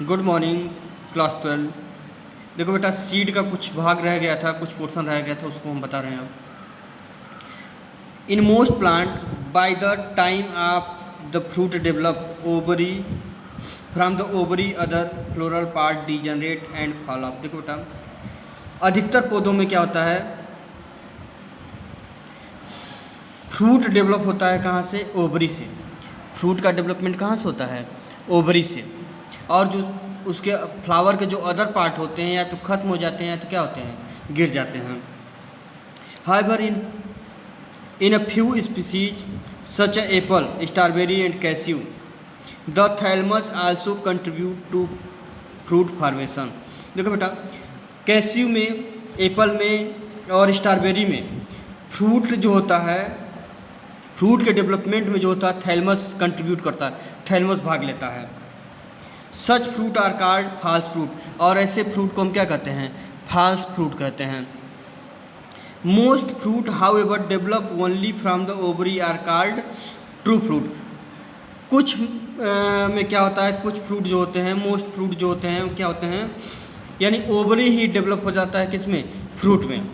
Good morning class 12। देखो बेटा, seed का कुछ भाग रह गया था, कुछ पोर्शन रह गया था, उसको हम बता रहे हैं अब। In most plant by the time of the fruit develop ovary from the ovary other floral part degenerate and fall of. देखो बेटा, अधिकतर पौधों में क्या होता है, फ्रूट डेवलप होता है कहाँ से? ओवरी से। फ्रूट का डेवलपमेंट कहाँ से होता है? ओवरी से। और जो उसके फ्लावर के जो अदर पार्ट होते हैं या तो ख़त्म हो जाते हैं या तो क्या होते हैं, गिर जाते हैं। However in a few species such a apple, strawberry and cashew the thalamus also contribute to fruit formation. देखो बेटा, कैस्यू में, एप्पल में और स्ट्रॉबेरी में फ्रूट जो होता है, फ्रूट के डेवलपमेंट में जो होता है थैलमस कंट्रीब्यूट करता है, थैलमस भाग लेता है। Such fruit are called false fruit, और ऐसे फ्रूट को हम क्या कहते हैं? फॉल्स फ्रूट कहते हैं। Most fruit however develop only from the ovary are called true fruit. कुछ में क्या होता है, कुछ फ्रूट जो होते हैं, मोस्ट फ्रूट जो होते हैं वो क्या होते हैं, यानी ओवरी ही डेवलप हो जाता है किसमें? फ्रूट में।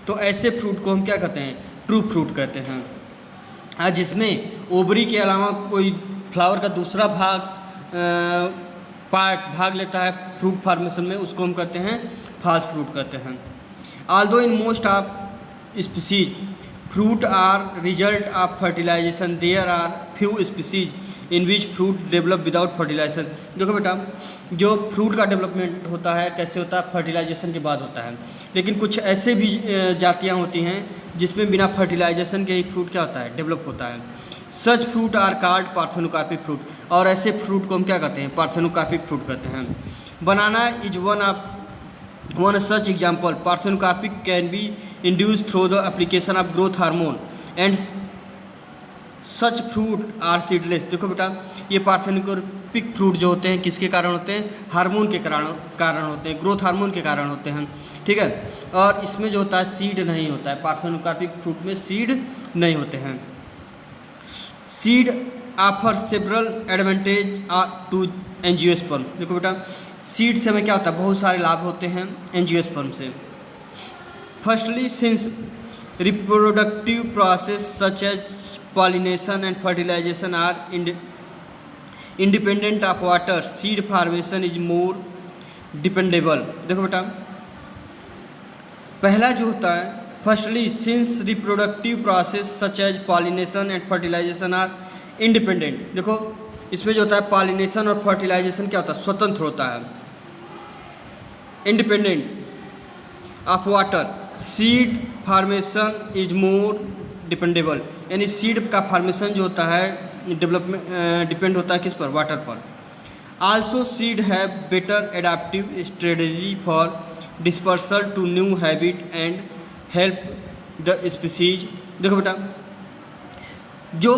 तो ऐसे फ्रूट को हम क्या कहते हैं? ट्रू फ्रूट कहते हैं। जिसमें ओवरी के अलावा कोई फ्लावर का दूसरा भाग लेता है फ्रूट फार्मेशन में, उसको हम कहते हैं फॉल्स फ्रूट कहते हैं। Although in most of species fruit are result of fertilization, there are few species in which fruit develop without fertilization. देखो बेटा, जो फ्रूट का डेवलपमेंट होता है कैसे होता है? फर्टिलाइजेशन के बाद होता है। लेकिन कुछ ऐसे भी जातियाँ होती हैं जिसमें बिना फर्टिलाइजेशन के ही फ्रूट क्या होता है? डेवलप होता है। Such fruit are called parthenocarpic fruit, और ऐसे फ्रूट को हम क्या कहते हैं? पार्थेनोकार्पिक फ्रूट कहते हैं। Banana is one such example. Parthenocarpic can be induce through the application of growth hormone and such fruit are seedless. देखो बेटा, ये पार्थेनोकार्पिक फ्रूट जो होते हैं किसके कारण होते हैं? हार्मोन के कारण होते हैं, ग्रोथ हार्मोन के कारण होते हैं। ठीक है, और इसमें जो होता है सीड नहीं होता है, पार्थेनोकार्पिक फ्रूट में सीड नहीं होते हैं। Seed offer several advantage to angiosperm. देखो बेटा, सीड से हमें क्या होता है? बहुत सारे लाभ होते हैं एंजियोस्पर्म से। Firstly, since reproductive process such as pollination and fertilization are independent of water, seed formation is more dependable। देखो बेटा, पहला जो होता है, firstly since reproductive process such as pollination and fertilization are independent. देखो, इसमें जो होता है पॉलिनेशन और फर्टिलाइजेशन क्या होता है? स्वतंत्र होता है। Independent of water, seed formation is more dependable, यानी सीड का फॉर्मेशन जो होता है डेवलपमेंट डिपेंड होता है किस पर? वाटर पर। Also seed have better adaptive strategy for dispersal to new habit and help the species. देखो बेटा, जो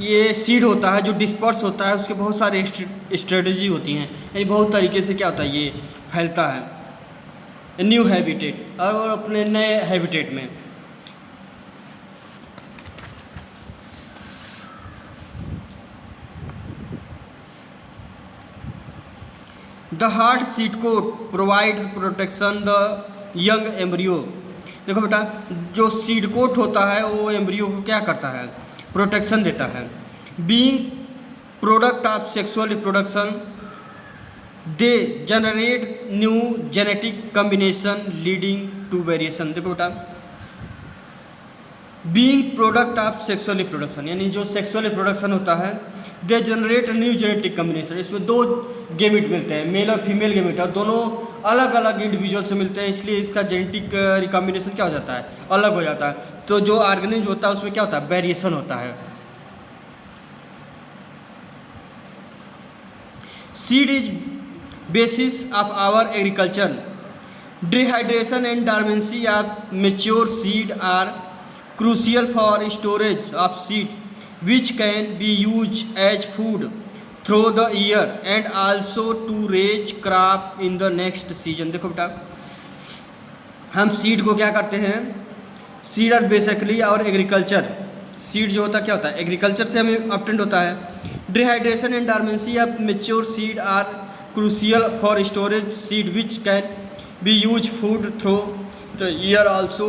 ये सीड होता है जो डिस्पर्स होता है, उसके बहुत सारे स्ट्रेटजी होती हैं, यानी बहुत तरीके से क्या होता है, ये फैलता है न्यू हैबिटेट, और अपने नए हैबिटेट में। The hard seed coat provide protection the young embryo. देखो बेटा, जो सीड कोट होता है वो एम्ब्रियो को क्या करता है? प्रोटेक्शन देता है। Being product of sexual reproduction, they generate new genetic combination leading to variation. देखो बेटा, being product of sexual reproduction, यानी जो सेक्सुअल रिप्रोडक्शन होता है, they generate new genetic combination. इसमें दो गेमिट मिलते हैं, मेल और फीमेल गेमिट, और दोनों अलग अलग इंडिविजुअल से मिलते हैं, इसलिए इसका जेनेटिक रिकॉम्बिनेशन क्या हो जाता है? अलग हो जाता है। तो जो ऑर्गेनिज्म होता है उसमें क्या होता है? वेरिएशन होता है। Seed is basis of our agriculture. Dehydration and dormancy of mature seed are crucial for storage of seed which can be used as food through the year and also to raise crop in the next season। देखो बेटा, हम seed को क्या करते हैं? Seed are basically और agriculture, seed जो होता है क्या होता है? एग्रीकल्चर से हमें ऑब्टेंड होता है। Dehydration and dormancy of mature seed are crucial for storage seed which can be used food through the year also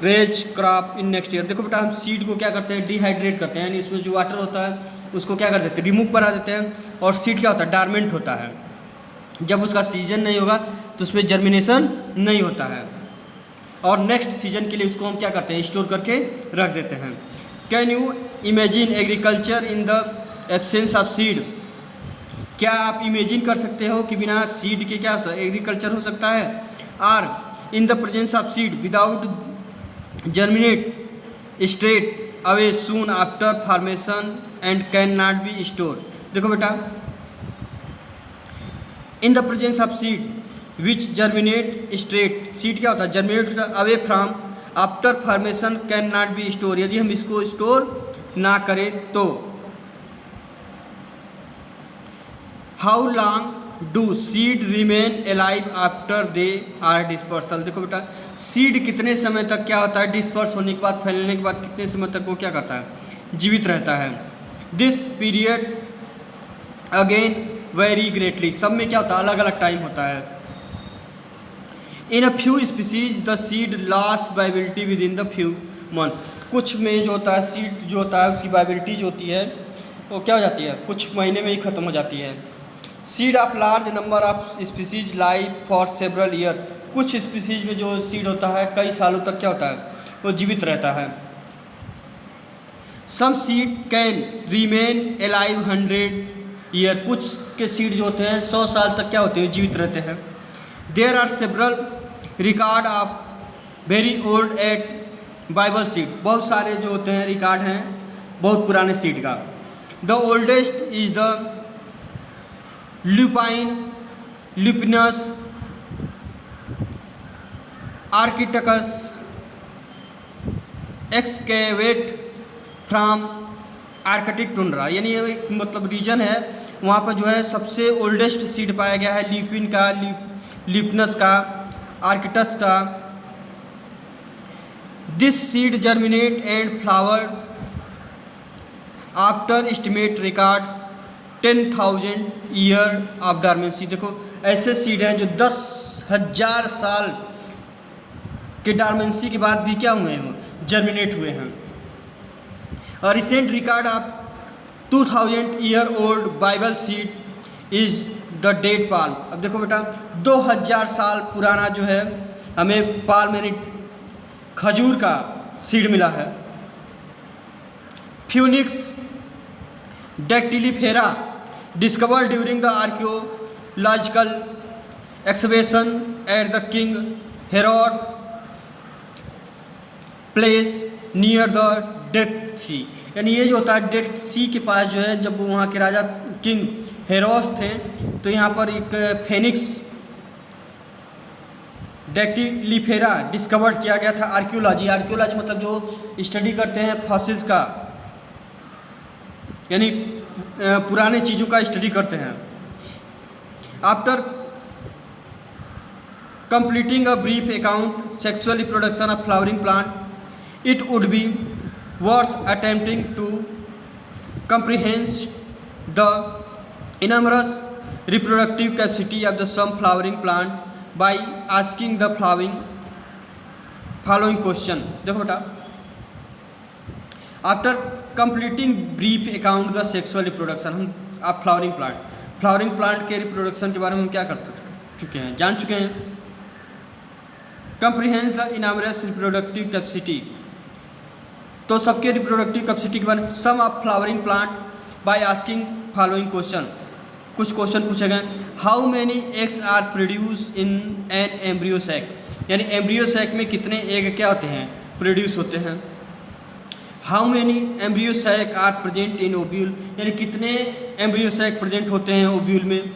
raise crop in next year। देखो बेटा हम सीड को क्या करते हैं, डिहाइड्रेट करते हैं, यानी इसमें जो वाटर होता है उसको क्या कर देते हैं, रिमूव करा देते हैं, और सीड क्या होता है, डार्मेंट होता है। जब उसका सीजन नहीं होगा तो उसमें जर्मिनेशन नहीं होता है, और नेक्स्ट सीजन के लिए उसको हम क्या करते हैं, स्टोर करके रख देते हैं। Can you imagine agriculture in the absence of seed? क्या आप इमेजिन कर सकते हो कि बिना सीड के क्या एग्रीकल्चर हो सकता है? Or in the presence of seed without germinate straight away soon after formation and can not be store. देखो बेटा, in the presence of seed which germinate straight, seed क्या होता है, germinate away from after formation can not be store, यदि हम इसको store ना करें तो। How long do seed remain alive after they are dispersal? देखो बेटा, सीड कितने समय तक क्या होता है, डिस्पर्स होने के बाद, फैलने के बाद कितने समय तक वो क्या करता है, जीवित रहता है। This period again very greatly, सब में क्या होता है, अलग अलग टाइम होता है। In a few species the seed loss viability within the few month, कुछ में जो होता है सीड जो होता है उसकी वाइबिलिटी जो होती है वो क्या हो जाती है, कुछ महीने में ही ख़त्म हो जाती है। Seed of large number of species live for several year, कुछ स्पीसीज में जो सीड होता है कई सालों तक क्या होता है, वो जीवित रहता है। Some seed can remain alive 100 year, कुछ के सीड जो होते हैं 100 साल तक क्या होते हैं, जीवित रहते हैं। There are several record of very old yet viable seed, बहुत सारे जो होते हैं रिकॉर्ड हैं बहुत पुराने सीड का। The oldest is the lupine lupinus arcticus excavate from Arctic tundra, यानी ये एक मतलब रीजन है वहाँ पर जो है सबसे ओल्डेस्ट सीड पाया गया है, ल्यूपिन का, ल्यूपिनस का, आर्किटस का। This seed germinate and flower after estimate record 10,000 year of dormancy. देखो ऐसे सीड हैं जो 10,000 साल के डॉर्मेंसी के बाद भी क्या हुए हैं, जर्मिनेट हुए हैं। और recent record of 2000 year old Bible seed is the dead palm. अब देखो बेटा 2000 साल पुराना जो है हमें पाल्म यानी खजूर का सीड मिला है। Phoenix डेक्टिलीफेरा discovered during the archaeological excavation at the King Herod place near the Dead Sea, यानी ये जो होता है डेड सी के पास जो है, जब वहाँ के राजा किंग हेरोस थे तो यहाँ पर एक फेनिक्स डेक्टिलीफेरा डिस्कवर किया गया था। आर्कियोलॉजी मतलब जो स्टडी करते हैं फॉसिल्स का, यानी पुराने चीज़ों का स्टडी करते हैं। After completing a brief account sexual reproduction of flowering plant it would be worth attempting to comprehend the enormous reproductive capacity of the some flowering plant by asking the following question। देखो बेटा, after completing brief account the sexual reproduction, हम आप flowering plant के reproduction के बारे में हम क्या कर चुके हैं, जान चुके हैं। Comprehends the enormous reproductive capacity, तो सबके रिप्रोडक्टिव कैपेसिटी के बारे में। Some of flowering plant by asking following question, कुछ क्वेश्चन पूछे गए। How many eggs are produce in an embryo sac, यानी एम्ब्रियो सैक में कितने एग क्या होते हैं, प्रोड्यूस होते हैं। How many embryo sac are present in ovule, यानी कितने एम्ब्रियो सैक प्रेजेंट होते हैं ओव्यूल में।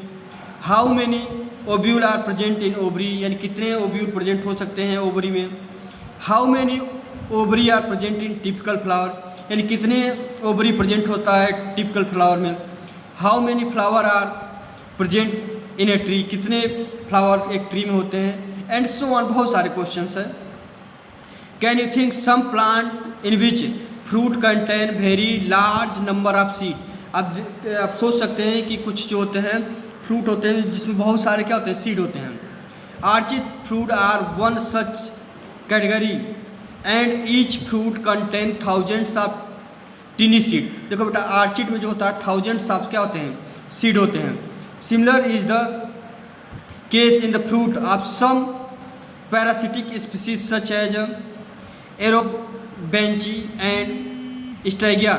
How many ovule are present in ovary, यानी कितने ओव्यूल प्रेजेंट हो सकते हैं ओवरी में। How many ovary are present in typical flower, यानी कितने ओवरी प्रेजेंट होता है टिपिकल फ्लावर में। How many flower are present in a tree, कितने फ्लावर एक ट्री में होते हैं, एंड सो ऑन, बहुत सारे क्वेश्चंस हैं। Can you think some plant in which fruit contain very large number of seed, आप सोच सकते हैं कि कुछ जो होते हैं फ्रूट होते हैं जिसमें बहुत सारे क्या होते हैं, सीड होते हैं। Orchid fruit are one such category and each fruit contain thousands of tiny seed. देखो बेटा, आर्चिड में जो होता है थाउजेंड्स ऑफ क्या होते हैं, सीड होते हैं। Similar is the case in the fruit of some parasitic species such as orobanche and स्ट्रैगिया।